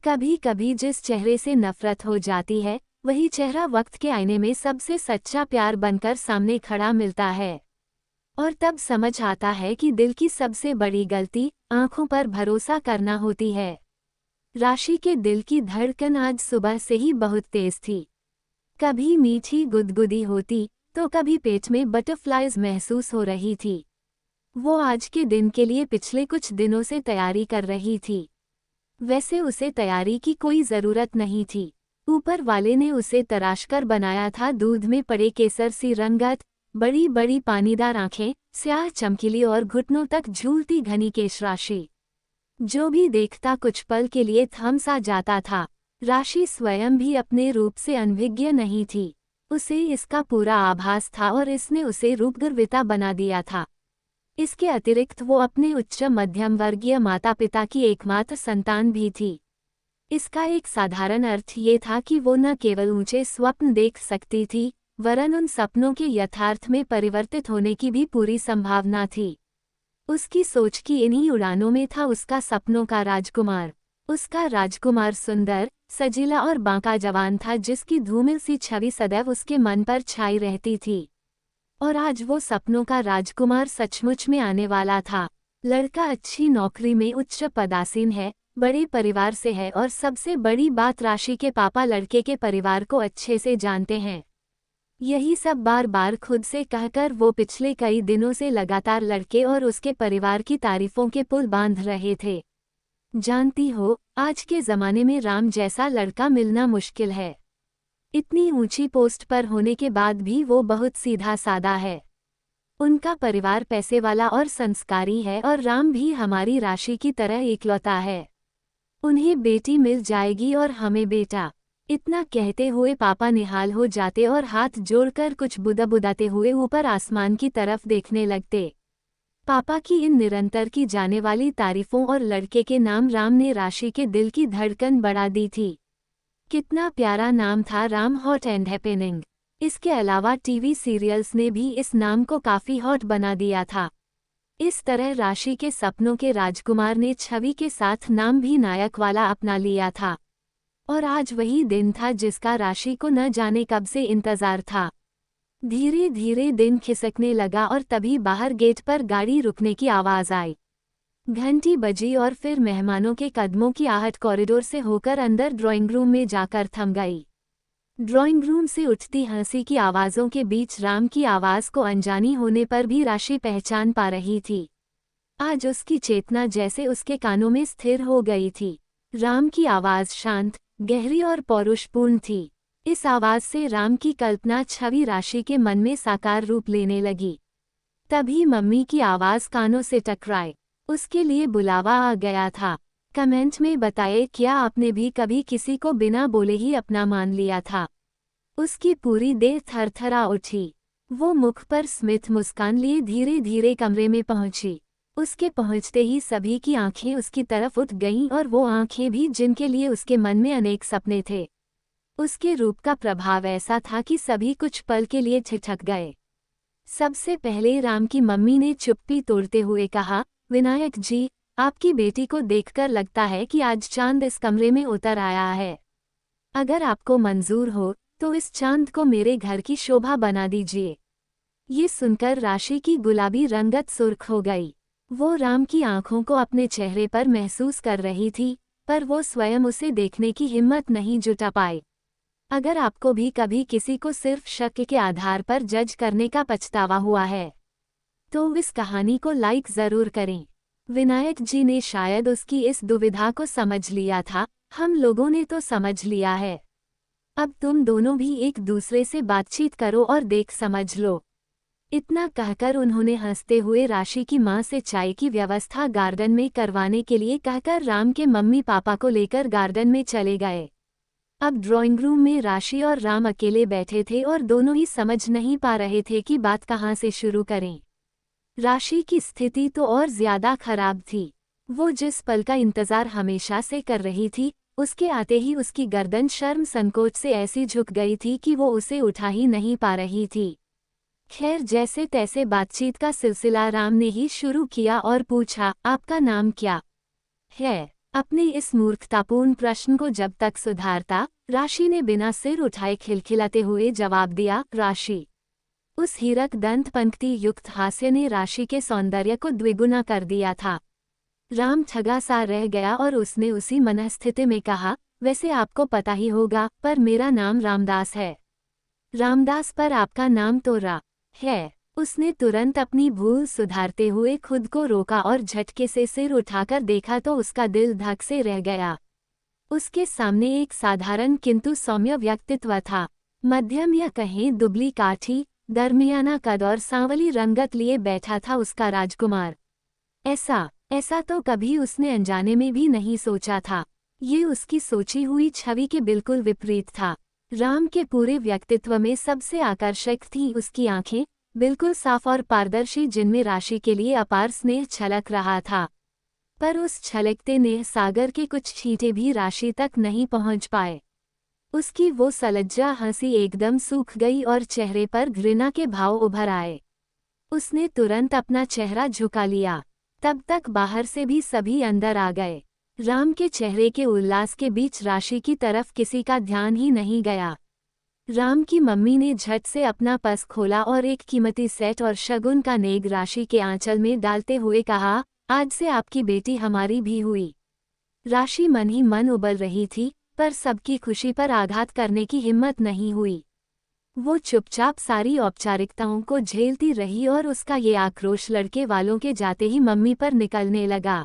कभी कभी जिस चेहरे से नफरत हो जाती है, वही चेहरा वक्त के आईने में सबसे सच्चा प्यार बनकर सामने खड़ा मिलता है। और तब समझ आता है कि दिल की सबसे बड़ी गलती आंखों पर भरोसा करना होती है। राशि के दिल की धड़कन आज सुबह से ही बहुत तेज थी। कभी मीठी गुदगुदी होती, तो कभी पेट में बटरफ्लाइज महसूस हो रही थी। वो आज के दिन के लिए पिछले कुछ दिनों से तैयारी कर रही थी। वैसे उसे तैयारी की कोई जरूरत नहीं थी। ऊपर वाले ने उसे तराशकर बनाया था। दूध में पड़े केसर सी रंगत, बड़ी बड़ी पानीदार आंखें, स्याह चमकीली और घुटनों तक झूलती घनी केश राशि। जो भी देखता कुछ पल के लिए थम सा जाता था। राशि स्वयं भी अपने रूप से अनभिज्ञ नहीं थी। उसे इसका पूरा आभास था और इसने उसे रूपगर्विता बना दिया था। इसके अतिरिक्त वो अपने उच्च मध्यम वर्गीय माता पिता की एकमात्र संतान भी थी। इसका एक साधारण अर्थ ये था कि वो न केवल ऊंचे स्वप्न देख सकती थी, वरन उन सपनों के यथार्थ में परिवर्तित होने की भी पूरी संभावना थी। उसकी सोच की इन्हीं उड़ानों में था उसका सपनों का राजकुमार। उसका राजकुमार सुंदर, सजीला और बांका जवान था, जिसकी धूमिल सी छवि सदैव उसके मन पर छाई रहती थी। और आज वो सपनों का राजकुमार सचमुच में आने वाला था। लड़का अच्छी नौकरी में उच्च पदासीन है, बड़े परिवार से है और सबसे बड़ी बात, राशि के पापा लड़के के परिवार को अच्छे से जानते हैं। यही सब बार बार खुद से कहकर वो पिछले कई दिनों से लगातार लड़के और उसके परिवार की तारीफों के पुल बांध रहे थे। जानती हो, आज के ज़माने में राम जैसा लड़का मिलना मुश्किल है। इतनी ऊंची पोस्ट पर होने के बाद भी वो बहुत सीधा सादा है। उनका परिवार पैसे वाला और संस्कारी है और राम भी हमारी राशि की तरह इकलौता है। उन्हें बेटी मिल जाएगी और हमें बेटा। इतना कहते हुए पापा निहाल हो जाते और हाथ जोड़कर कुछ बुदाबुदाते हुए ऊपर आसमान की तरफ देखने लगते। पापा की इन निरंतर की जाने वाली तारीफों और लड़के के नाम राम ने राशि के दिल की धड़कन बढ़ा दी थी। कितना प्यारा नाम था राम, हॉट एंड हैपेनिंग। इसके अलावा टीवी सीरियल्स ने भी इस नाम को काफी हॉट बना दिया था। इस तरह राशि के सपनों के राजकुमार ने छवि के साथ नाम भी नायक वाला अपना लिया था। और आज वही दिन था जिसका राशि को न जाने कब से इंतजार था। धीरे धीरे दिन खिसकने लगा और तभी बाहर गेट पर गाड़ी रुकने की आवाज आई। घंटी बजी और फिर मेहमानों के कदमों की आहट कॉरिडोर से होकर अंदर ड्राइंग रूम में जाकर थम गई। ड्राइंग रूम से उठती हंसी की आवाज़ों के बीच राम की आवाज़ को अनजानी होने पर भी राशि पहचान पा रही थी। आज उसकी चेतना जैसे उसके कानों में स्थिर हो गई थी। राम की आवाज़ शांत, गहरी और पौरुषपूर्ण थी। इस आवाज़ से राम की कल्पना छवि राशि के मन में साकार रूप लेने लगी। तभी मम्मी की आवाज़ कानों से टकराई। उसके लिए बुलावा आ गया था। कमेंट में बताएं, क्या आपने भी कभी किसी को बिना बोले ही अपना मान लिया था? उसकी पूरी देह थरथरा उठी। वो मुख पर स्मित मुस्कान लिए धीरे धीरे कमरे में पहुंची। उसके पहुंचते ही सभी की आंखें उसकी तरफ उठ गईं और वो आंखें भी जिनके लिए उसके मन में अनेक सपने थे। उसके रूप का प्रभाव ऐसा था कि सभी कुछ पल के लिए ठिठक गए। सबसे पहले राम की मम्मी ने चुप्पी तोड़ते हुए कहा, विनायक जी, आपकी बेटी को देखकर लगता है कि आज चांद इस कमरे में उतर आया है। अगर आपको मंजूर हो तो इस चांद को मेरे घर की शोभा बना दीजिए। ये सुनकर राशि की गुलाबी रंगत सुर्ख हो गई। वो राम की आंखों को अपने चेहरे पर महसूस कर रही थी, पर वो स्वयं उसे देखने की हिम्मत नहीं जुटा पाई। अगर आपको भी कभी किसी को सिर्फ शक के आधार पर जज करने का पछतावा हुआ है, तो इस कहानी को लाइक ज़रूर करें। विनायक जी ने शायद उसकी इस दुविधा को समझ लिया था। हम लोगों ने तो समझ लिया है। अब तुम दोनों भी एक दूसरे से बातचीत करो और देख समझ लो। इतना कहकर उन्होंने हंसते हुए राशि की मां से चाय की व्यवस्था गार्डन में करवाने के लिए कहकर राम के मम्मी पापा को लेकर गार्डन में चले गए। अब ड्राइंग रूम में राशि और राम अकेले बैठे थे और दोनों ही समझ नहीं पा रहे थे कि बात कहाँ से शुरू करें। राशि की स्थिति तो और ज्यादा खराब थी। वो जिस पल का इंतजार हमेशा से कर रही थी, उसके आते ही उसकी गर्दन शर्म संकोच से ऐसी झुक गई थी कि वो उसे उठा ही नहीं पा रही थी। खैर, जैसे तैसे बातचीत का सिलसिला राम ने ही शुरू किया और पूछा, आपका नाम क्या है? अपने इस मूर्खतापूर्ण प्रश्न को जब तक सुधारता, राशि ने बिना सिर उठाए खिलखिलाते हुए जवाब दिया, राशि। उस हीरक दंत पंक्ति युक्त हास्य ने राशि के सौंदर्य को द्विगुना कर दिया था। राम ठगा सा रह गया और उसने उसी मनस्थिति में कहा, वैसे आपको पता ही होगा, पर मेरा नाम रामदास है। रामदास, पर आपका नाम तो रा है। उसने तुरंत अपनी भूल सुधारते हुए खुद को रोका और झटके से सिर उठाकर देखा तो उसका दिल धक से रह गया। उसके सामने एक साधारण किंतु सौम्य व्यक्तित्व था। मध्यम या कहें दुबली काठी, दरमियाना कद और सांवली रंगत लिए बैठा था उसका राजकुमार। ऐसा तो कभी उसने अनजाने में भी नहीं सोचा था। ये उसकी सोची हुई छवि के बिल्कुल विपरीत था। राम के पूरे व्यक्तित्व में सबसे आकर्षक थी उसकी आंखें, बिल्कुल साफ और पारदर्शी, जिनमें राशि के लिए अपार स्नेह छलक रहा था। पर उस छलकते नेह सागर के कुछ छींटे भी राशि तक नहीं पहुंच पाए। उसकी वो सलज्जा हंसी एकदम सूख गई और चेहरे पर घृणा के भाव उभर आए। उसने तुरंत अपना चेहरा झुका लिया। तब तक बाहर से भी सभी अंदर आ गए। राम के चेहरे के उल्लास के बीच राशि की तरफ किसी का ध्यान ही नहीं गया। राम की मम्मी ने झट से अपना पर्स खोला और एक कीमती सेट और शगुन का नेग राशि के आंचल में डालते हुए कहा, आज से आपकी बेटी हमारी भी हुई। राशि मन ही मन उबल रही थी, पर सबकी खुशी पर आघात करने की हिम्मत नहीं हुई। वो चुपचाप सारी औपचारिकताओं को झेलती रही और उसका ये आक्रोश लड़के वालों के जाते ही मम्मी पर निकलने लगा।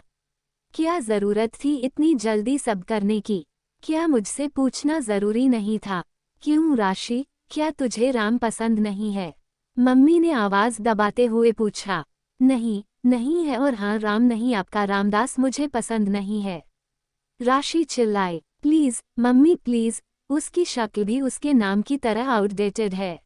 क्या जरूरत थी इतनी जल्दी सब करने की? क्या मुझसे पूछना जरूरी नहीं था? क्यों राशि, क्या तुझे राम पसंद नहीं है? मम्मी ने आवाज दबाते हुए पूछा। नहीं, नहीं है, और हाँ राम नहीं, आपका रामदास मुझे पसंद नहीं है। राशि चिल्लाई। Please mummy please. उसकी शक्ल भी उसके नाम की तरह आउटडेटेड है।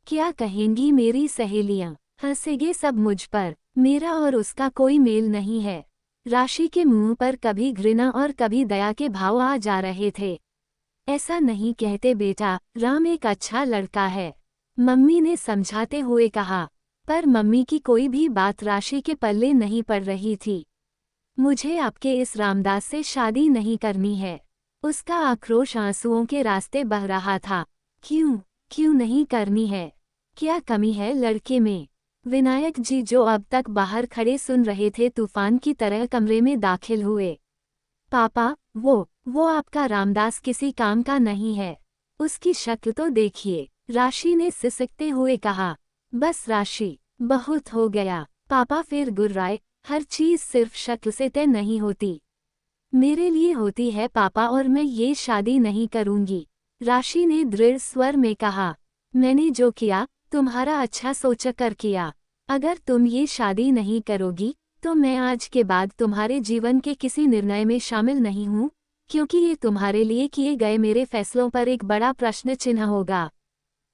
क्या कहेंगी मेरी सहेलियां? हंसेंगे सब मुझ पर। मेरा और उसका कोई मेल नहीं है। राशि के मुंह पर कभी घृणा और कभी दया के भाव आ जा रहे थे। ऐसा नहीं कहते बेटा, राम एक अच्छा लड़का है, मम्मी ने समझाते हुए कहा। पर मम्मी की कोई भी बात राशि के पल्ले नहीं पड़ रही थी। मुझे आपके इस रामदास से शादी नहीं करनी है। उसका आक्रोश आंसुओं के रास्ते बह रहा था। क्यों नहीं करनी है? क्या कमी है लड़के में? विनायक जी, जो अब तक बाहर खड़े सुन रहे थे, तूफान की तरह कमरे में दाखिल हुए। पापा, वो आपका रामदास किसी काम का नहीं है। उसकी शक्ल तो देखिए, राशि ने सिसकते हुए कहा। बस राशि, बहुत हो गया। पापा फिर गुर्राए, हर चीज सिर्फ शक्ल से तय नहीं होती। मेरे लिए होती है पापा, और मैं ये शादी नहीं करूंगी। राशि ने दृढ़ स्वर में कहा। मैंने जो किया तुम्हारा अच्छा सोचकर किया। अगर तुम ये शादी नहीं करोगी तो मैं आज के बाद तुम्हारे जीवन के किसी निर्णय में शामिल नहीं हूँ, क्योंकि ये तुम्हारे लिए किए गए मेरे फैसलों पर एक बड़ा प्रश्न चिन्ह होगा।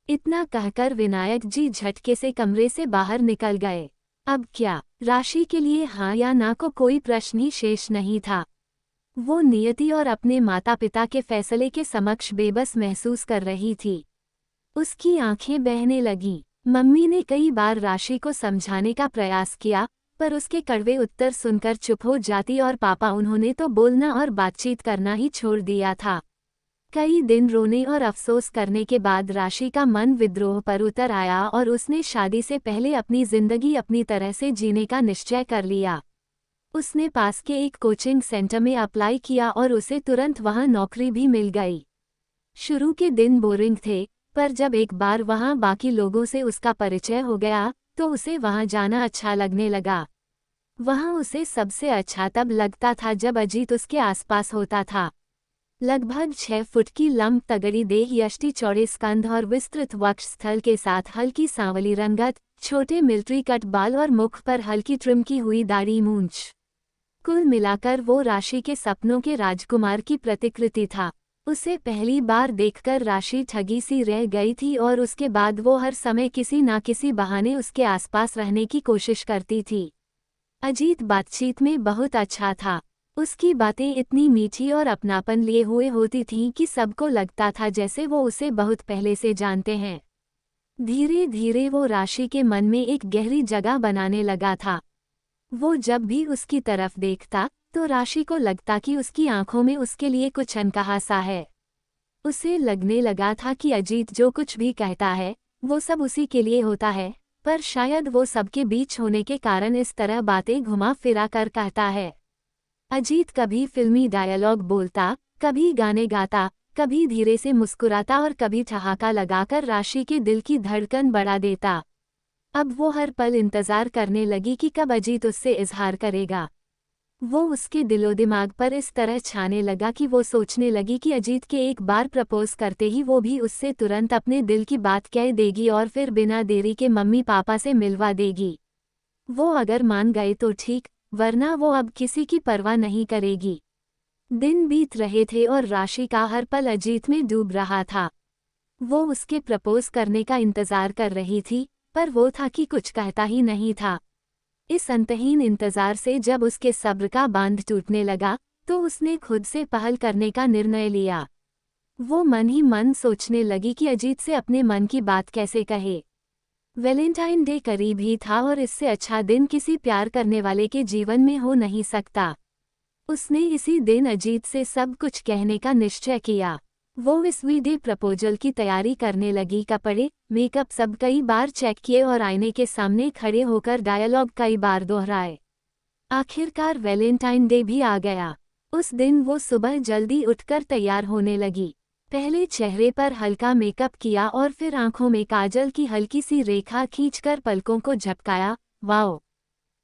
इतना कहकर विनायक जी झटके से कमरे से बाहर निकल गए। अब क्या राशि के लिए हाँ या ना को कोई प्रश्न ही शेष नहीं था। वो नियति और अपने माता पिता के फैसले के समक्ष बेबस महसूस कर रही थी। उसकी आंखें बहने लगीं। मम्मी ने कई बार राशि को समझाने का प्रयास किया, पर उसके कड़वे उत्तर सुनकर चुप हो जाती, और पापा, उन्होंने तो बोलना और बातचीत करना ही छोड़ दिया था। कई दिन रोने और अफसोस करने के बाद राशि का मन विद्रोह पर उतर आया और उसने शादी से पहले अपनी जिंदगी अपनी तरह से जीने का निश्चय कर लिया। उसने पास के एक कोचिंग सेंटर में अप्लाई किया और उसे तुरंत वहां नौकरी भी मिल गई। शुरू के दिन बोरिंग थे, पर जब एक बार वहां बाकी लोगों से उसका परिचय हो गया तो उसे वहां जाना अच्छा लगने लगा। वहां उसे सबसे अच्छा तब लगता था जब अजीत उसके आसपास होता था। लगभग 6 फुट की लंब तगड़ी देह, यष्टि चौड़े स्कंध और विस्तृत वक्ष स्थल के साथ हल्की सांवली रंगत, छोटे मिलिट्री कट बाल और मुख पर हल्की ट्रिम की हुई दाढ़ी मूंछ। कुल मिलाकर वो राशि के सपनों के राजकुमार की प्रतिकृति था। उसे पहली बार देखकर राशि ठगी सी रह गई थी और उसके बाद वो हर समय किसी ना किसी बहाने उसके आसपास रहने की कोशिश करती थी। अजीत बातचीत में बहुत अच्छा था। उसकी बातें इतनी मीठी और अपनापन लिए हुए होती थीं कि सबको लगता था जैसे वो उसे बहुत पहले से जानते हैं। धीरे धीरे वो राशि के मन में एक गहरी जगह बनाने लगा था। वो जब भी उसकी तरफ देखता तो राशि को लगता कि उसकी आंखों में उसके लिए कुछ अनकहा सा है। उसे लगने लगा था कि अजीत जो कुछ भी कहता है वो सब उसी के लिए होता है, पर शायद वो सबके बीच होने के कारण इस तरह बातें घुमा फिरा कर कहता है। अजीत कभी फिल्मी डायलॉग बोलता, कभी गाने गाता, कभी धीरे से मुस्कुराता और कभी ठहाका लगाकर राशि के दिल की धड़कन बढ़ा देता। अब वो हर पल इंतजार करने लगी कि कब अजीत उससे इजहार करेगा। वो उसके दिलो दिमाग पर इस तरह छाने लगा कि वो सोचने लगी कि अजीत के एक बार प्रपोज करते ही वो भी उससे तुरंत अपने दिल की बात कह देगी और फिर बिना देरी के मम्मी पापा से मिलवा देगी। वो अगर मान गए तो ठीक, वरना वो अब किसी की परवाह नहीं करेगी। दिन बीत रहे थे और राशि का हर पल अजीत में डूब रहा था। वो उसके प्रपोज करने का इंतजार कर रही थी, पर वो था कि कुछ कहता ही नहीं था। इस अंतहीन इंतजार से जब उसके सब्र का बांध टूटने लगा, तो उसने खुद से पहल करने का निर्णय लिया। वो मन ही मन सोचने लगी कि अजीत से अपने मन की बात कैसे कहे। वैलेंटाइन डे करीब ही था और इससे अच्छा दिन किसी प्यार करने वाले के जीवन में हो नहीं सकता। उसने इसी दिन अजीत से सब कुछ कहने का निश्चय किया। वो इस वीडे प्रपोजल की तैयारी करने लगी, कपड़े, मेकअप सब कई बार चेक किए और आईने के सामने खड़े होकर डायलॉग कई बार दोहराए। आखिरकार वैलेंटाइन डे भी आ गया। उस दिन वो सुबह जल्दी उठकर तैयार होने लगी। पहले चेहरे पर हल्का मेकअप किया और फिर आंखों में काजल की हल्की सी रेखा खींचकर पलकों को झपकाया। वाओ,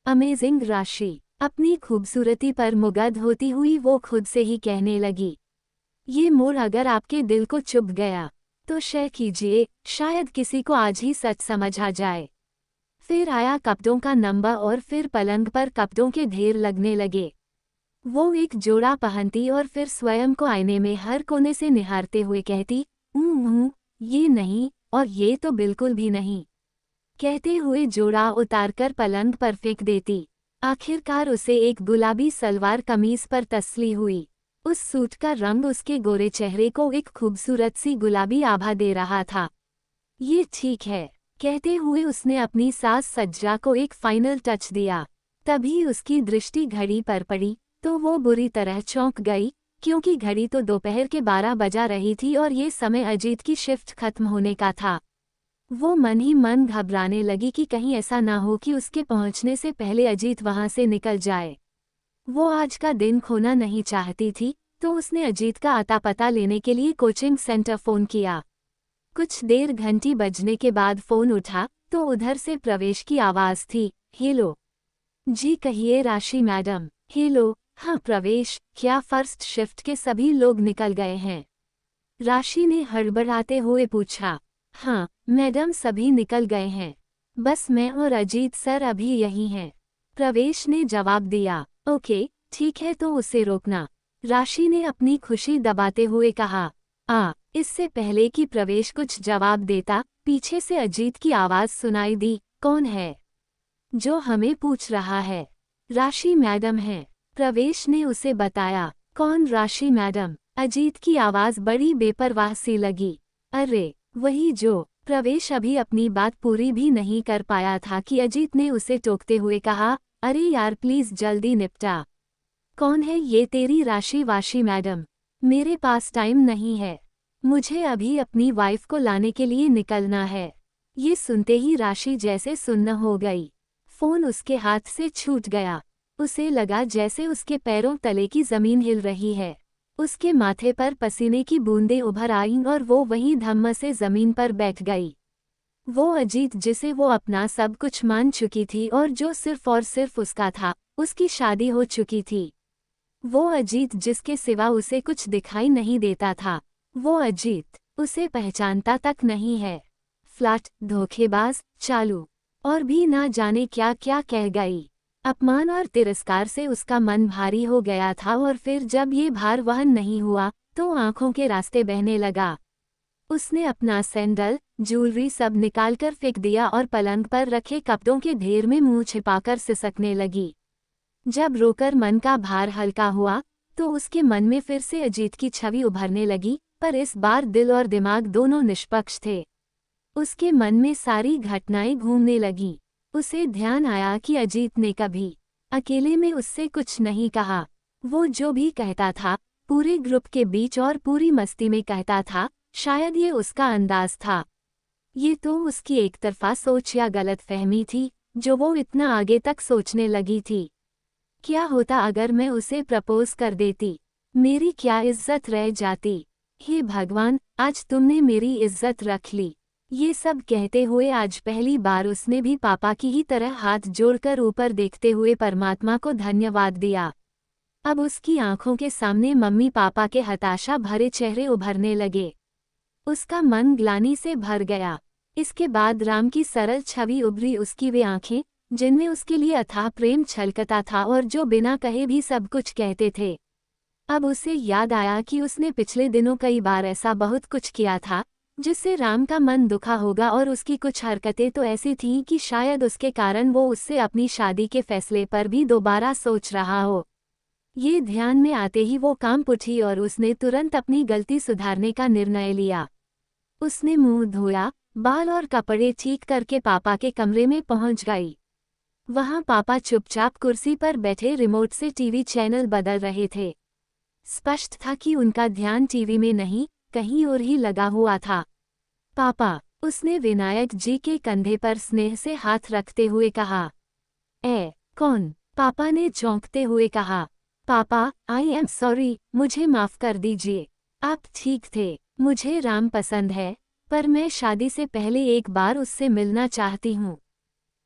अमेजिंग राशि! अपनी खूबसूरती पर मुग्ध होती हुई वो खुद से ही कहने लगी। ये मोड़ अगर आपके दिल को चुभ गया तो शेयर कीजिए, शायद किसी को आज ही सच समझ आ जाए। फिर आया कपड़ों का नंबर और फिर पलंग पर कपड़ों के ढेर लगने लगे। वो एक जोड़ा पहनती और फिर स्वयं को आईने में हर कोने से निहारते हुए कहती, ये नहीं और ये तो बिल्कुल भी नहीं। कहते हुए जोड़ा उतारकर पलंग पर फेंक देती। आखिरकार उसे एक गुलाबी सलवार कमीज पर तसल्ली हुई। उस सूट का रंग उसके गोरे चेहरे को एक खूबसूरत सी गुलाबी आभा दे रहा था। ये ठीक है, कहते हुए उसने अपनी साज सज्जा को एक फाइनल टच दिया। तभी उसकी दृष्टि घड़ी पर पड़ी तो वो बुरी तरह चौंक गई, क्योंकि घड़ी तो दोपहर के 12 बजा रही थी और ये समय अजीत की शिफ्ट खत्म होने का था। वो मन ही मन घबराने लगी कि कहीं ऐसा ना हो कि उसके पहुंचने से पहले अजीत वहां से निकल जाए। वो आज का दिन खोना नहीं चाहती थी, तो उसने अजीत का आता पता लेने के लिए कोचिंग सेंटर फोन किया। कुछ देर घंटी बजने के बाद फोन उठा तो उधर से प्रवेश की आवाज थी। हेलो जी, कहिए राशि मैडम। हेलो, हाँ प्रवेश, क्या फर्स्ट शिफ्ट के सभी लोग निकल गए हैं? राशि ने हड़बड़ाते हुए पूछा। हाँ मैडम, सभी निकल गए हैं, बस मैं और अजीत सर अभी यहीं हैं, प्रवेश ने जवाब दिया। ओके ठीक है, तो उसे रोकना, राशि ने अपनी खुशी दबाते हुए कहा। इससे पहले कि प्रवेश कुछ जवाब देता, पीछे से अजीत की आवाज सुनाई दी। कौन है जो हमें पूछ रहा है? राशि मैडम है, प्रवेश ने उसे बताया। कौन राशि मैडम? अजीत की आवाज बड़ी बेपरवाह सी लगी। अरे वही जो। प्रवेश अभी अपनी बात पूरी भी नहीं कर पाया था कि अजीत ने उसे टोकते हुए कहा, अरे यार प्लीज जल्दी निपटा। कौन है ये तेरी राशि वाशी मैडम? मेरे पास टाइम नहीं है, मुझे अभी अपनी वाइफ को लाने के लिए निकलना है। ये सुनते ही राशि जैसे सुन्न हो गई। फोन उसके हाथ से छूट गया। उसे लगा जैसे उसके पैरों तले की जमीन हिल रही है। उसके माथे पर पसीने की बूंदें उभर आईं और वो वहीं धम्म से जमीन पर बैठ गई। वो अजीत जिसे वो अपना सब कुछ मान चुकी थी और जो सिर्फ और सिर्फ उसका था, उसकी शादी हो चुकी थी। वो अजीत जिसके सिवा उसे कुछ दिखाई नहीं देता था। वो अजीत उसे पहचानता तक नहीं है। फ्लर्ट, धोखेबाज, चालू और भी ना जाने क्या क्या कह गई। अपमान और तिरस्कार से उसका मन भारी हो गया था और फिर जब ये भार वहन नहीं हुआ तो आंखों के रास्ते बहने लगा। उसने अपना सैंडल, ज्वेलरी सब निकालकर फेंक दिया और पलंग पर रखे कपड़ों के ढेर में मुंह छिपाकर सिसकने लगी। जब रोकर मन का भार हल्का हुआ तो उसके मन में फिर से अजीत की छवि उभरने लगी, पर इस बार दिल और दिमाग दोनों निष्पक्ष थे। उसके मन में सारी घटनाएं घूमने लगीं। उसे ध्यान आया कि अजीत ने कभी अकेले में उससे कुछ नहीं कहा। वो जो भी कहता था पूरे ग्रुप के बीच और पूरी मस्ती में कहता था, शायद ये उसका अंदाज था। ये तो उसकी एक तरफा सोच या गलतफहमी थी, जो वो इतना आगे तक सोचने लगी थी। क्या होता अगर मैं उसे प्रपोज कर देती? मेरी क्या इज्जत रह जाती? हे भगवान, आज तुमने मेरी इज्जत रख ली। ये सब कहते हुए आज पहली बार उसने भी पापा की ही तरह हाथ जोड़कर ऊपर देखते हुए परमात्मा को धन्यवाद दिया। अब उसकी आंखों के सामने मम्मी पापा के हताशा भरे चेहरे उभरने लगे। उसका मन ग्लानि से भर गया। इसके बाद राम की सरल छवि उभरी, उसकी वे आंखें जिनमें उसके लिए अथाह प्रेम छलकता था और जो बिना कहे भी सब कुछ कहते थे। अब उसे याद आया कि उसने पिछले दिनों कई बार ऐसा बहुत कुछ किया था जिससे राम का मन दुखा होगा, और उसकी कुछ हरकतें तो ऐसी थीं कि शायद उसके कारण वो उससे अपनी शादी के फैसले पर भी दोबारा सोच रहा हो। ये ध्यान में आते ही वो कांप उठी और उसने तुरंत अपनी गलती सुधारने का निर्णय लिया। उसने मुंह धोया, बाल और कपड़े ठीक करके पापा के कमरे में पहुंच गई। वहां पापा चुपचाप कुर्सी पर बैठे रिमोट से टीवी चैनल बदल रहे थे। स्पष्ट था कि उनका ध्यान टीवी में नहीं, कहीं और ही लगा हुआ था। पापा, उसने विनायक जी के कंधे पर स्नेह से हाथ रखते हुए कहा। कौन? पापा ने चौंकते हुए कहा। पापा, आई एम सॉरी, मुझे माफ कर दीजिए। आप ठीक थे। मुझे राम पसंद है, पर मैं शादी से पहले एक बार उससे मिलना चाहती हूँ।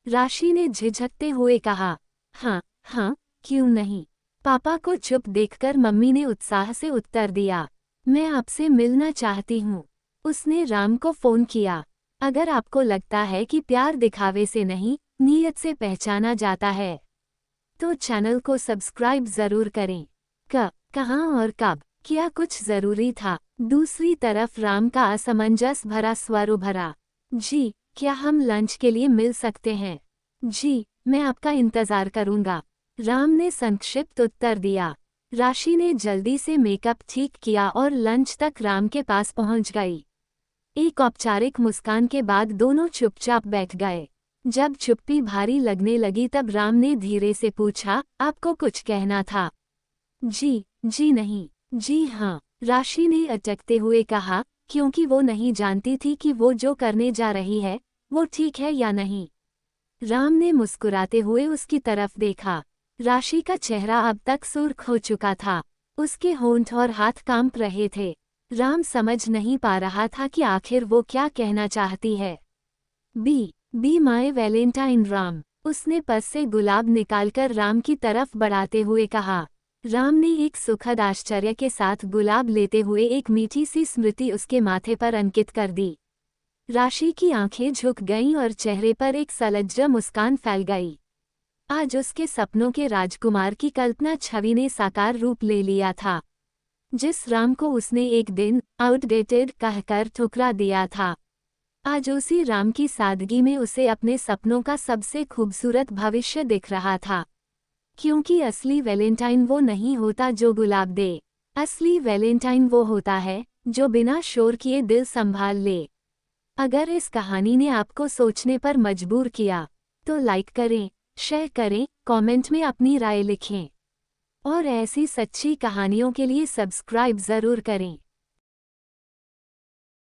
राशि ने झिझकते हुए कहा। हाँ हाँ, क्यों नहीं? पापा को चुप देखकर मम्मी ने उत्साह से उत्तर दिया। मैं आपसे मिलना चाहती हूँ। उसने राम को फोन किया। अगर आपको लगता है कि प्यार दिखावे से नहीं, नीयत से पहचाना जाता है, तो चैनल को सब्सक्राइब जरूर करें। कहाँ और कब? क्या कुछ जरूरी था? दूसरी तरफ राम का असमंजस भरा स्वर उभरा। जी, क्या हम लंच के लिए मिल सकते हैं? जी, मैं आपका इंतजार करूंगा, राम ने संक्षिप्त उत्तर दिया। राशि ने जल्दी से मेकअप ठीक किया और लंच तक राम के पास पहुंच गई। एक औपचारिक मुस्कान के बाद दोनों चुपचाप बैठ गए। जब चुप्पी भारी लगने लगी तब राम ने धीरे से पूछा, आपको कुछ कहना था? जी नहीं, जी हाँ, राशि ने अटकते हुए कहा, क्योंकि वो नहीं जानती थी कि वो जो करने जा रही है वो ठीक है या नहीं। राम ने मुस्कुराते हुए उसकी तरफ देखा। राशि का चेहरा अब तक सुर्ख हो चुका था। उसके होंठ और हाथ कांप रहे थे। राम समझ नहीं पा रहा था कि आखिर वो क्या कहना चाहती है। बी माय वैलेंटाइन राम, उसने पर्स से गुलाब निकालकर राम की तरफ बढ़ाते हुए कहा। राम ने एक सुखद आश्चर्य के साथ गुलाब लेते हुए एक मीठी सी स्मृति उसके माथे पर अंकित कर दी। राशि की आंखें झुक गईं और चेहरे पर एक सलज्ज मुस्कान फैल गई। आज उसके सपनों के राजकुमार की कल्पना छवि ने साकार रूप ले लिया था। जिस राम को उसने एक दिन आउटडेटेड कहकर ठुकरा दिया था, आज उसी राम की सादगी में उसे अपने सपनों का सबसे खूबसूरत भविष्य दिख रहा था। क्योंकि असली वैलेंटाइन वो नहीं होता जो गुलाब दे। असली वैलेंटाइन वो होता है जो बिना शोर किए दिल संभाल ले। अगर इस कहानी ने आपको सोचने पर मजबूर किया तो लाइक करें, शेयर करें, कमेंट में अपनी राय लिखें और ऐसी सच्ची कहानियों के लिए सब्सक्राइब जरूर करें।